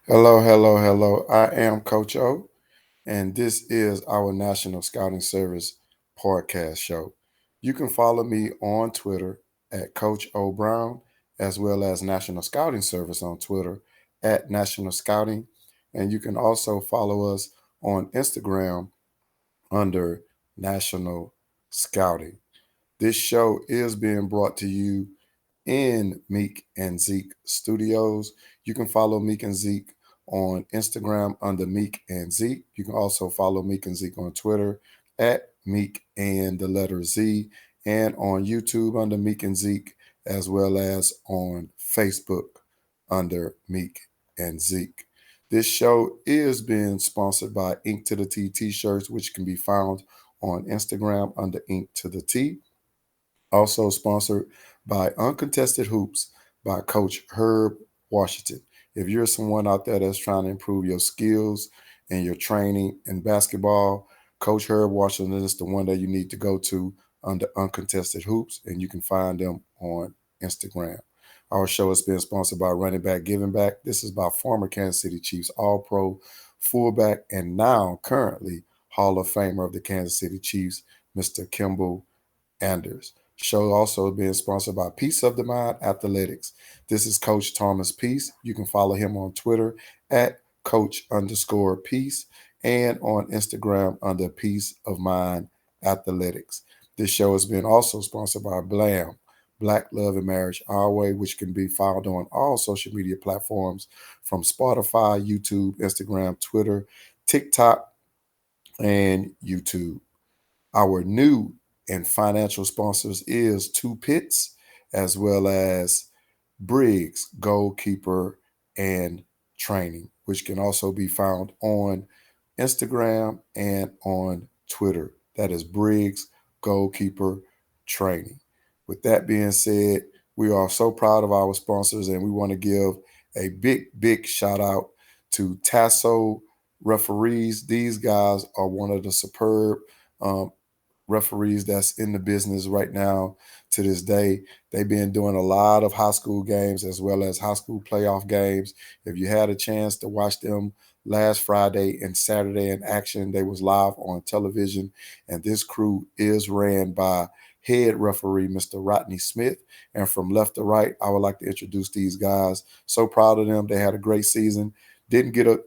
Hello, hello, hello. I am Coach O, and this is our National Scouting Service podcast show. You can follow me on Twitter at Coach O Brown, as well as National Scouting Service on Twitter at National Scouting. And you can also follow us on Instagram under National Scouting. This show is being brought to you in Meek and Zeke Studios. You can follow Meek and Zeke on Instagram under Meek and Zeke. You can also follow Meek and Zeke on Twitter at Meek and the letter Z, and on YouTube under Meek and Zeke, as well as on Facebook under Meek and Zeke. This show is being sponsored by Ink to the T t-shirts, which can be found on Instagram under Ink to the T. Also sponsored by Uncontested Hoops by Coach Herb Washington. If you're someone out there that's trying to improve your skills and your training in basketball, Coach Herb Washington is the one that you need to go to under Uncontested Hoops, and you can find them on Instagram. Our show is being sponsored by Running Back Giving Back. This is by former Kansas City Chiefs All Pro fullback and now currently Hall of Famer of the Kansas City Chiefs, Mr. Kimball Anders. Show also being sponsored by Peace of the Mind Athletics. This is Coach Thomas Peace. You can follow him on Twitter at Coach_Peace and on Instagram under Peace of Mind Athletics. This show has been also sponsored by Blam, Black Love and Marriage Our Way, which can be found on all social media platforms from Spotify, YouTube, Instagram, Twitter, TikTok, and YouTube. Our new and financial sponsors is Two Pitzz, as well as Briggs, Goalkeeper, and Training, which can also be found on Instagram and on Twitter. That is Briggs, Goalkeeper, Training. With that being said, we are so proud of our sponsors, and we want to give a big, big shout out to Tasso referees. These guys are one of the superb um, referees that's in the business right now to this day. They've been doing a lot of high school games as well as high school playoff games. If you had a chance to watch them last Friday and Saturday in action, they was live on television. And this crew is ran by head referee Mr. Rodney Smith. And from left to right, I would like to introduce these guys. So proud of them. They had a great season. Didn't get a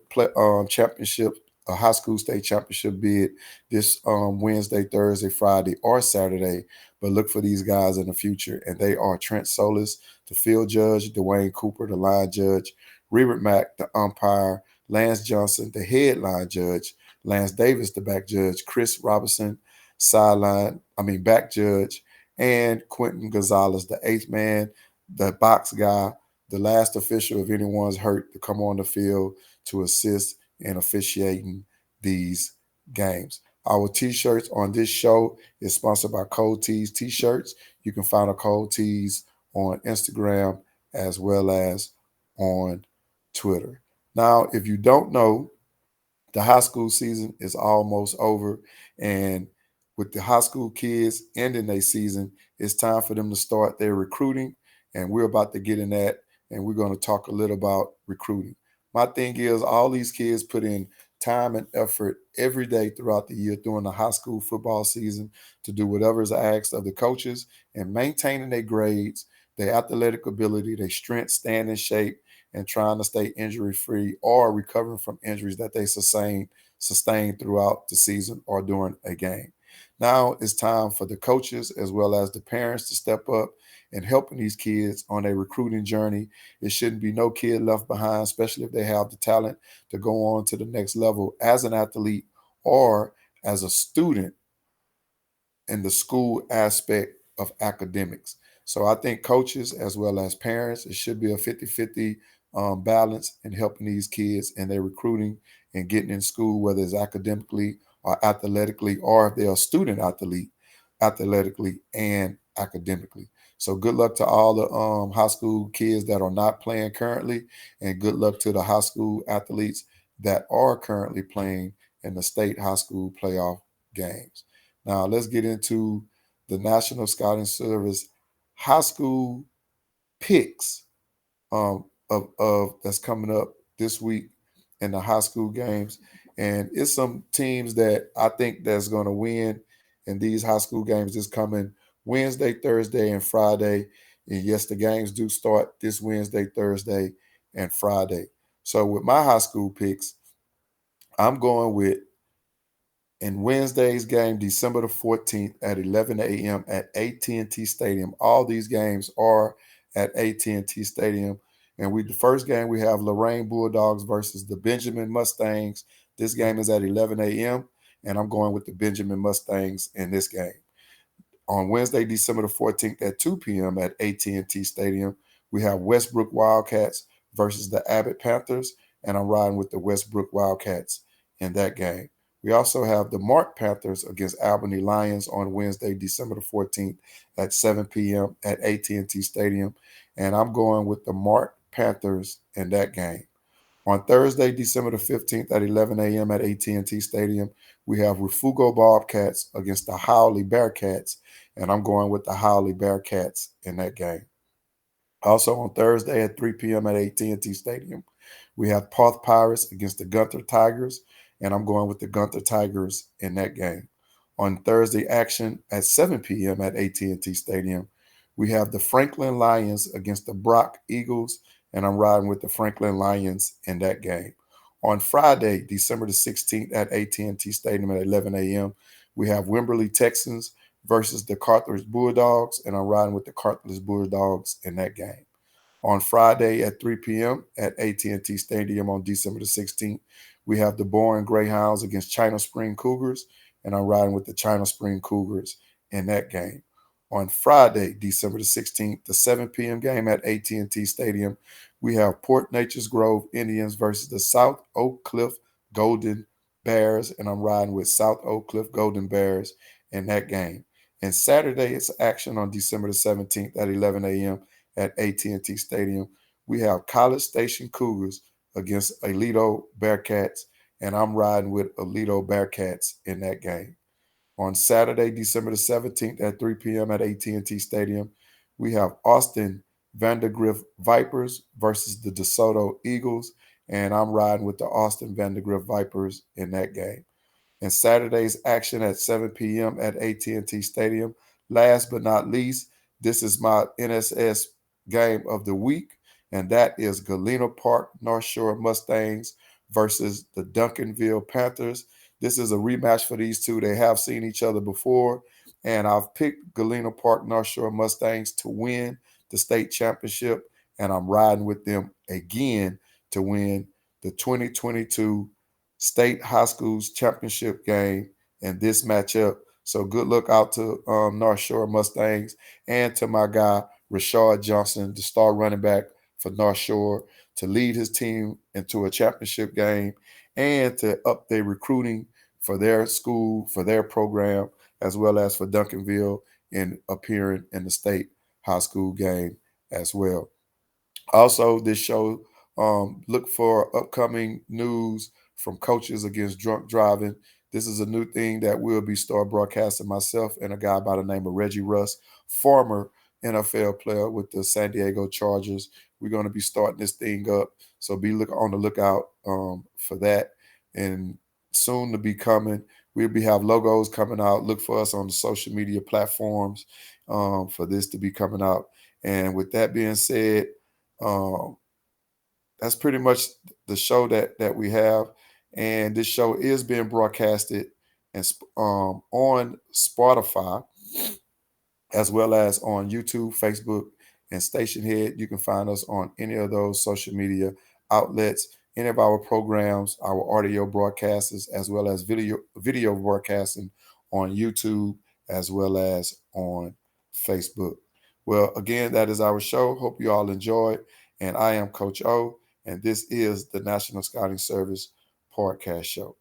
championship, a high school state championship bid this Wednesday, Thursday, Friday, or Saturday. But look for these guys in the future. And they are Trent Solis, the field judge, Dwayne Cooper, the line judge, Rebert Mack, the umpire, Lance Johnson, the head line judge, Lance Davis, the back judge, Chris Robinson, back judge, and Quentin Gonzalez, the eighth man, the box guy, the last official if anyone's hurt to come on the field to assist in officiating these games. Our t-shirts on this show is sponsored by Cold Tees T-shirts. You can find a Cold Tees on Instagram as well as on Twitter. Now, if you don't know, the high school season is almost over, and with the high school kids ending their season, it's time for them to start their recruiting, and we're about to get in that, and we're going to talk a little about recruiting. My thing is, all these kids put in time and effort every day throughout the year during the high school football season to do whatever is asked of the coaches and maintaining their grades, their athletic ability, their strength, stand in shape, and trying to stay injury free or recovering from injuries that they sustain throughout the season or during a game. Now it's time for the coaches as well as the parents to step up and helping these kids on a recruiting journey. It shouldn't be no kid left behind, especially if they have the talent to go on to the next level as an athlete or as a student in the school aspect of academics. So I think coaches as well as parents, it should be a 50-50 balance in helping these kids and their recruiting and getting in school, whether it's academically or athletically, or if they're a student athlete, athletically and academically. So good luck to all the high school kids that are not playing currently, and good luck to the high school athletes that are currently playing in the state high school playoff games. Now let's get into the National Scouting Service high school picks of that's coming up this week in the high school games. And it's some teams that I think that's going to win in these high school games this coming Wednesday, Thursday, and Friday. And yes, the games do start this Wednesday, Thursday, and Friday. So with my high school picks, I'm going with in Wednesday's game, December the 14th at 11 a.m. at AT&T Stadium. All these games are at AT&T Stadium. And the first game we have Lorraine Bulldogs versus the Benjamin Mustangs. This game is at 11 a.m. and I'm going with the Benjamin Mustangs in this game. On Wednesday, December the 14th at 2 p.m. at AT&T Stadium, we have Westbrook Wildcats versus the Abbott Panthers, and I'm riding with the Westbrook Wildcats in that game. We also have the Mart Panthers against Albany Lions on Wednesday, December the 14th at 7 p.m. at AT&T Stadium, and I'm going with the Mart Panthers in that game. On Thursday, December the 15th at 11 a.m. at AT&T Stadium, we have Refugo Bobcats against the Howley Bearcats, and I'm going with the Howley Bearcats in that game. Also on Thursday at 3 p.m. at AT&T Stadium, we have Parth Pirates against the Gunther Tigers, and I'm going with the Gunther Tigers in that game. On Thursday action at 7 p.m. at AT&T Stadium, we have the Franklin Lions against the Brock Eagles, and I'm riding with the Franklin Lions in that game. On Friday, December the 16th at AT&T Stadium at 11 a.m., we have Wimberley Texans versus the Carthage Bulldogs, and I'm riding with the Carthage Bulldogs in that game. On Friday at 3 p.m. at AT&T Stadium on December the 16th, we have the Bourne Greyhounds against China Spring Cougars, and I'm riding with the China Spring Cougars in that game. On Friday, December the 16th, the 7 p.m. game at AT&T Stadium, we have Port Nature's Grove Indians versus the South Oak Cliff Golden Bears, and I'm riding with South Oak Cliff Golden Bears in that game. And Saturday, it's action on December the 17th at 11 a.m. at AT&T Stadium. We have College Station Cougars against Aledo Bearcats, and I'm riding with Aledo Bearcats in that game. On Saturday, December the 17th at 3 p.m. at AT&T Stadium, we have Austin Vandergrift Vipers versus the DeSoto Eagles, and I'm riding with the Austin Vandergrift Vipers in that game. And Saturday's action at 7 p.m. at AT&T Stadium. Last but not least, this is my NSS game of the week, and that is Galena Park North Shore Mustangs versus the Duncanville Panthers. This is a rematch for these two. They have seen each other before, and I've picked Galena Park North Shore Mustangs to win the state championship, and I'm riding with them again to win the 2022 State High Schools Championship game in this matchup. So good luck out to North Shore Mustangs and to my guy, Rashard Johnson, the star running back for North Shore, to lead his team into a championship game and to up their recruiting for their school, for their program, as well as for Duncanville in appearing in the state high school game as well. Also, this show, look for upcoming news from Coaches Against Drunk Driving. This is a new thing that will be star broadcasting myself and a guy by the name of Reggie Russ, former NFL player with the San Diego Chargers. We're going to be starting this thing up, so be on the lookout for that. And soon to be coming, have logos coming out. Look for us on the social media platforms for this to be coming out. And with that being said, um, that's pretty much the show that we have, and this show is being broadcasted and on Spotify as well as on YouTube, Facebook, and Station Head. You can find us on any of those social media outlets. Any of our programs, our audio broadcasts, as well as video broadcasting on YouTube as well as on Facebook. Well, again, that is our show. Hope you all enjoyed. And I am Coach O, and this is the National Scouting Service Podcast Show.